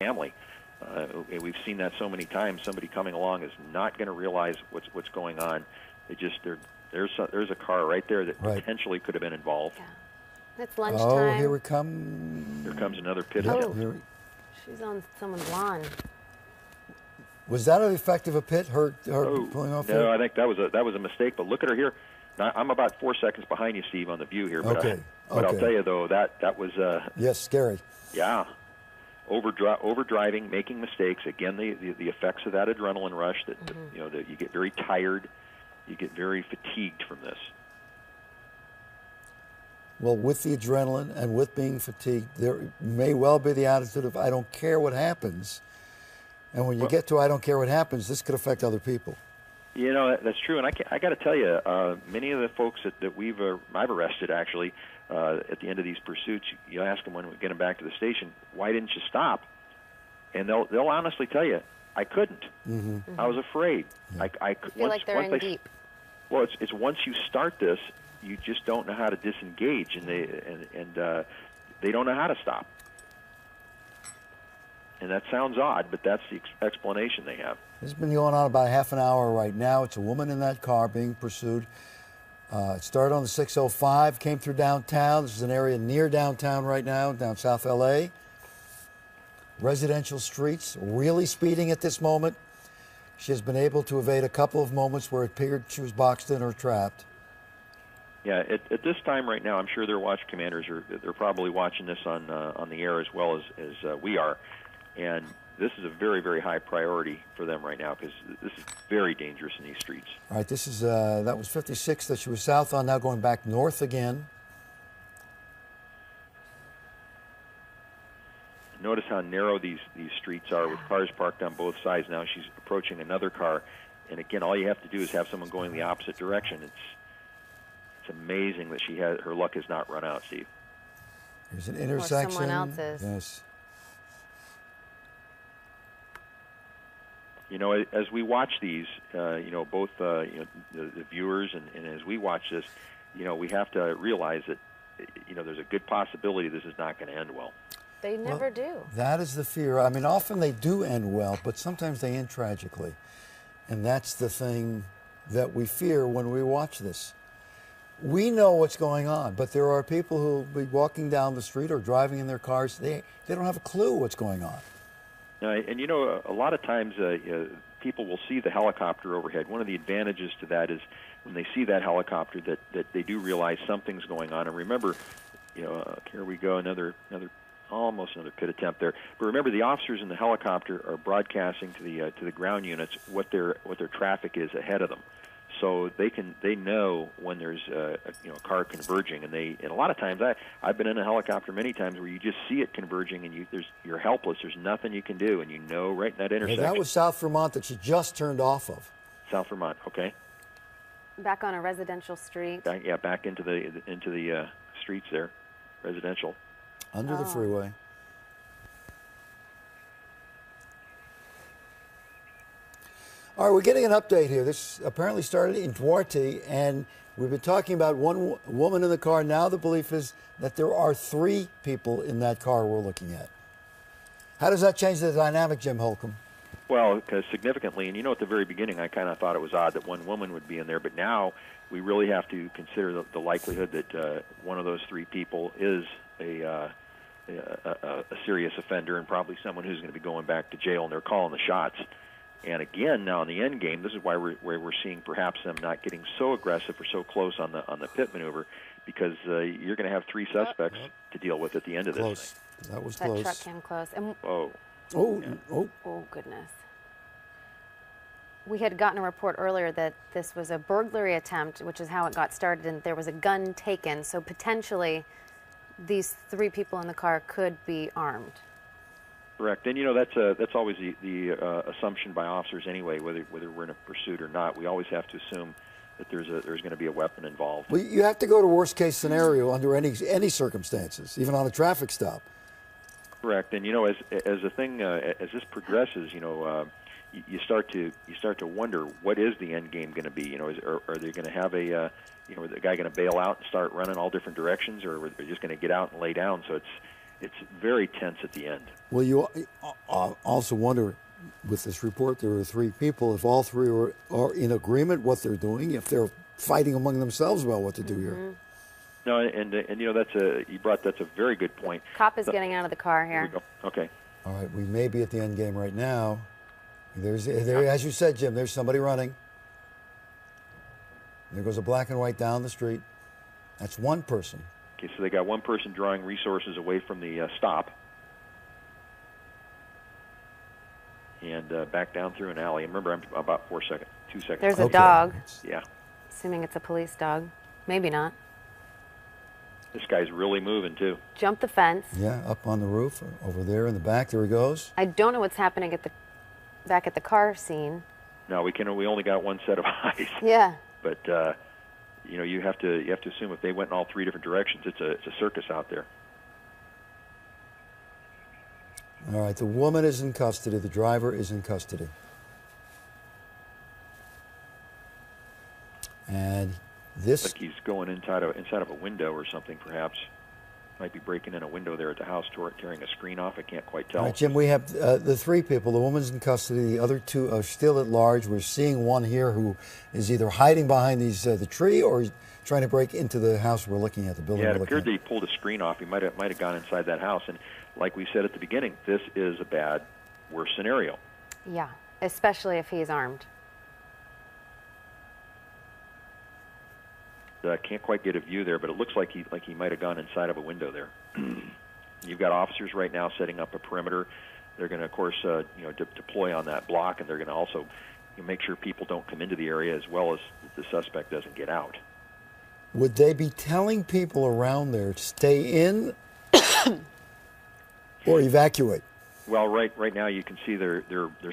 family. We've seen that so many times. Somebody coming along is not going to realize what's going on. There's a car right there that potentially could have been involved. Yeah. It's lunchtime. Oh, here we come. Here comes another pit Oh, attempt. she's on someone's lawn. Was that an effect of a pit? Her pulling off there? No, I think that was a mistake. But look at her here. Now, I'm about 4 seconds behind you, Steve, on the view here. But, but I'll tell you though that was yes, scary. Yeah. Overdriving, making mistakes. Again, the effects of that adrenaline rush. That you get very tired, you get very fatigued from this. Well, with the adrenaline and with being fatigued, there may well be the attitude of I don't care what happens. And when you get to I don't care what happens, this could affect other people. You know, that's true. And I got to tell you, many of the folks that I've arrested actually. At the end of these pursuits, you ask them when we get them back to the station, why didn't you stop? And they'll honestly tell you, I couldn't. I was afraid. I feel like they're in deep. Well, it's once you start this, you just don't know how to disengage, and they don't know how to stop. And that sounds odd, but that's the explanation they have. This has been going on about half an hour right now. It's a woman in that car being pursued. It started on the 605, came through downtown. This is an area near downtown right now, down South L.A. Residential streets, really speeding at this moment. She has been able to evade a couple of moments where it appeared she was boxed in or trapped. Yeah, at this time right now, I'm sure their watch commanders they're probably watching this on the air as well as we are, and this is a very, very high priority for them right now because this is very dangerous in these streets. All right, this is that was 56 that she was south on, now going back north again. Notice how narrow these streets are with cars parked on both sides. Now she's approaching another car, and again, all you have to do is have someone going the opposite direction. It's amazing that her luck has not run out, Steve. There's an intersection. Or someone else's. Yes. You know, as we watch these, both the viewers and as we watch this, we have to realize that, there's a good possibility this is not going to end well. They never do. That is the fear. I mean, often they do end well, but sometimes they end tragically. And that's the thing that we fear when we watch this. We know what's going on, but there are people who will be walking down the street or driving in their cars. They don't have a clue what's going on. And a lot of times people will see the helicopter overhead. One of the advantages to that is when they see that helicopter that they do realize something's going on. And remember, here we go, almost another pit attempt there. But remember, the officers in the helicopter are broadcasting to the ground units what their traffic is ahead of them. So they know when there's a car converging, and a lot of times I've been in a helicopter many times where you just see it converging and you're helpless. There's nothing you can do, and right in that intersection. That was South Vermont that she just turned off of. South Vermont, okay. Back on a residential street. Back into the streets there, residential. Under the freeway. All right, we're getting an update here. This apparently started in Duarte, and we've been talking about one woman in the car. Now the belief is that there are 3 people in that car we're looking at. How does that change the dynamic, Jim Holcomb? Well, significantly, and at the very beginning I kind of thought it was odd that one woman would be in there, but now we really have to consider the likelihood that one of those 3 people is a serious offender and probably someone who's going to be going back to jail, and they're calling the shots. And again, now in the end game, this is why we're seeing perhaps them not getting so aggressive or so close on the pit maneuver, because you're going to have 3 suspects to deal with at the end of this thing. That was close. That truck came close. And Oh, goodness. We had gotten a report earlier that this was a burglary attempt, which is how it got started, and there was a gun taken. So potentially these 3 people in the car could be armed. Correct, and that's always the assumption by officers anyway. Whether we're in a pursuit or not, we always have to assume that there's going to be a weapon involved. Well, you have to go to worst case scenario under any circumstances, even on a traffic stop. Correct, and as the thing as this progresses, you start to wonder what is the end game going to be. Are they going to have the guy going to bail out and start running all different directions, or are they just going to get out and lay down? So it's very tense at the end. Well, you also wonder, with this report, there were 3 people. If all 3 are in agreement what they're doing, if they're fighting among themselves about what to do here. No, and you know, that's a very good point. Cop is getting out of the car Here here. we go. Okay. All right, we may be at the end game right now. As you said, Jim, there's somebody running. There goes a black and white down the street. That's one person. Okay, so they got one person drawing resources away from the stop, and back down through an alley. And remember, I'm about 2 seconds. There's a Okay. dog, Yeah, assuming it's a police dog. Maybe not. this guy's really moving too. Jump the fence. Yeah, up on the roof, over there in the back. There he goes. I don't know what's happening back at the car scene. No, we only got one set of eyes. Yeah. But you know, you have to assume if they went in all 3 different directions, it's a circus out there. All right, the woman is in custody. The driver is in custody. And this... Like he's going inside of a window or something, perhaps. Might be breaking in a window there at the house, tearing a screen off. I can't quite tell. All right, Jim, we have the 3 people. The woman's in custody. The other 2 are still at large. We're seeing one here who is either hiding behind the tree or trying to break into the house we're looking at, the building Yeah, we're it looking appeared that he pulled a screen off. He might have gone inside that house. And like we said at the beginning, this is a worst scenario. Yeah, especially if he's armed. Can't quite get a view there, but it looks like he might have gone inside of a window there. You've got officers right now setting up a perimeter. They're going to, of course, deploy on that block, and they're going to also make sure people don't come into the area, as well as the suspect doesn't get out. Would they be telling people around there to stay in or evacuate? Well, right now you can see they're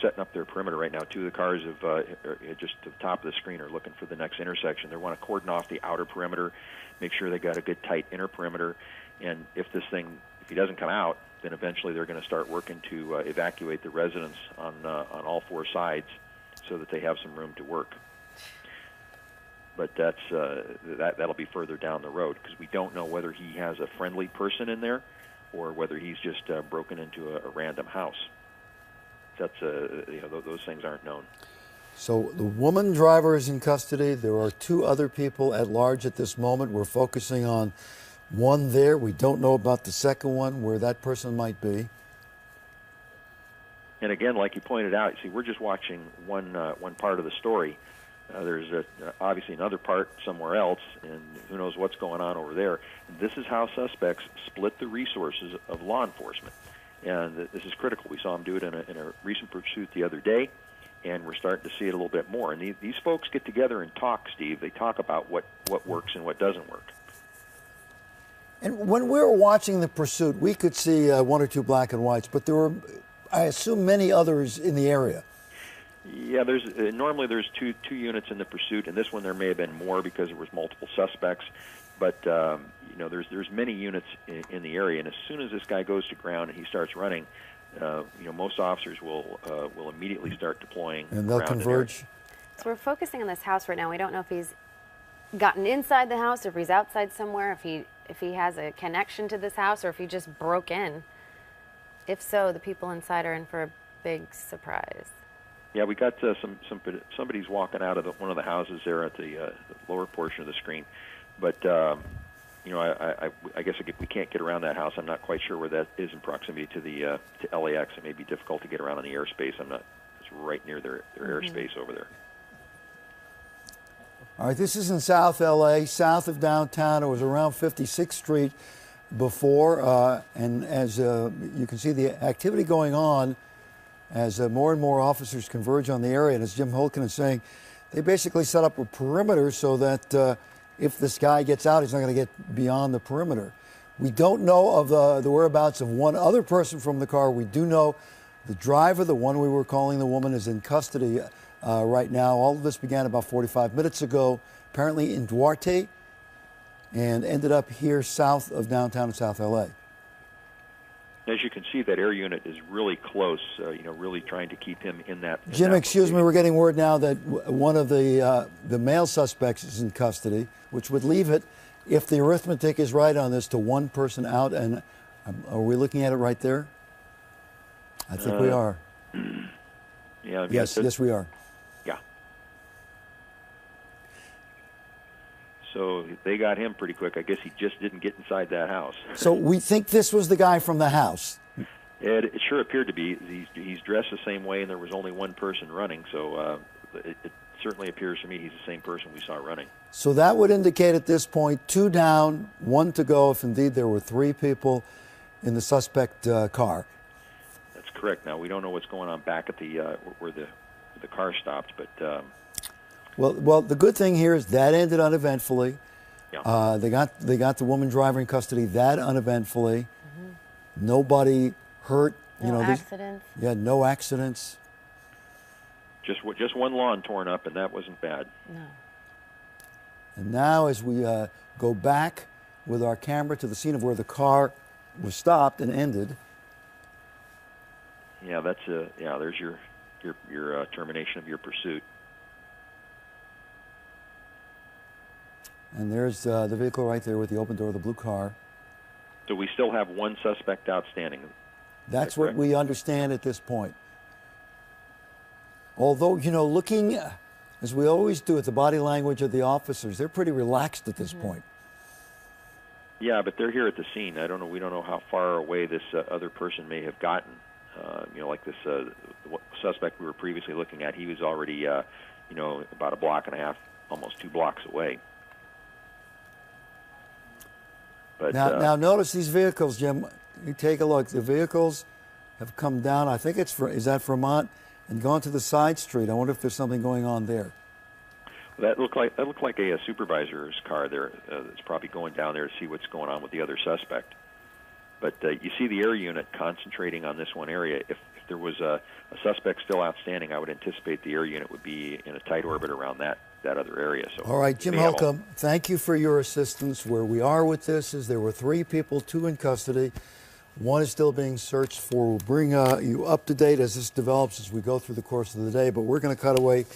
setting up their perimeter right now. 2 of the cars are just to the top of the screen are looking for the next intersection. They want to cordon off the outer perimeter, make sure they got a good tight inner perimeter, and if he doesn't come out, then eventually they're going to start working to evacuate the residents on all 4 sides, so that they have some room to work. But that'll be further down the road, because we don't know whether he has a friendly person in there, or whether he's just broken into a random house. That's those things aren't known. So the woman driver is in custody. There are 2 other people at large at this moment. We're focusing on one there. We don't know about the second one, where that person might be. And again, like you pointed out, see, we're just watching one part of the story. There's obviously another part somewhere else, and who knows what's going on over there. And this is how suspects split the resources of law enforcement, and this is critical. We saw them do it in a recent pursuit the other day, and we're starting to see it a little bit more. And these folks get together and talk, Steve. They talk about what works and what doesn't work. And when we were watching the pursuit, we could see 1 or 2 black and whites, but there were, I assume, many others in the area. Yeah, normally there's two units in the pursuit, and this one there may have been more because there was multiple suspects. But there's many units in the area, and as soon as this guy goes to ground and he starts running, most officers will immediately start deploying. And they'll converge. So we're focusing on this house right now. We don't know if he's gotten inside the house, or if he's outside somewhere, if he has a connection to this house, or if he just broke in. If so, the people inside are in for a big surprise. Yeah, we got somebody's walking out of one of the houses there at the lower portion of the screen, but I guess we can't get around that house. I'm not quite sure where that is in proximity to LAX. It may be difficult to get around on the airspace. It's right near their airspace over there. All right, this is in South LA, south of downtown. It was around 56th Street before, and as you can see the activity going on as more and more officers converge on the area. And as Jim Holken is saying, they basically set up a perimeter so that if this guy gets out, he's not going to get beyond the perimeter. We don't know of the whereabouts of one other person from the car. We do know the driver, the one we were calling the woman, is in custody right now. All of this began about 45 minutes ago, apparently in Duarte, and ended up here south of downtown in South LA. As you can see, that air unit is really close, really trying to keep him in that. Jim, excuse me, we're getting word now that one of the male suspects is in custody, which would leave it, if the arithmetic is right on this, to 1 person out and Are we looking at it right there? I think we are. Yeah. Yes, yes, we are. Yeah. So they got him pretty quick. I guess he just didn't get inside that house. So we think this was the guy from the house. It sure appeared to be. He's dressed the same way, and there was only one person running. So it certainly appears to me he's the same person we saw running. So that would indicate at this point 2 down, 1 to go, if indeed there were 3 people in the suspect car. That's correct. Now we don't know what's going on back at the where the car stopped, but well, the good thing here is that ended uneventfully. yeah. They got the woman driver in custody that uneventfully. Nobody hurt. No accidents. Yeah, no accidents. Just one lawn torn up, and that wasn't bad. No. And now, as we go back with our camera to the scene of where the car was stopped and ended. Yeah, that's there's your termination of your pursuit. And there's the vehicle right there with the open door of the blue car. So we still have one suspect outstanding. That's what we understand at this point. Although, looking, as we always do, at the body language of the officers, they're pretty relaxed at this point. Yeah, but they're here at the scene. We don't know how far away this other person may have gotten. Like this suspect we were previously looking at, he was already, about a block and a half, almost 2 blocks away. But now notice these vehicles, Jim. You take a look. The vehicles have come down. I think is that Vermont, and gone to the side street. I wonder if there's something going on there. That looked like a supervisor's car there. That's probably going down there to see what's going on with the other suspect. But you see the air unit concentrating on this one area. If there was a suspect still outstanding, I would anticipate the air unit would be in a tight orbit around that other area. So all right, Jim Holcomb, thank you for your assistance. Where we are with this is there were 3 people, 2 in custody. 1 is still being searched for. We'll bring you up to date as this develops as we go through the course of the day. But we're going to cut away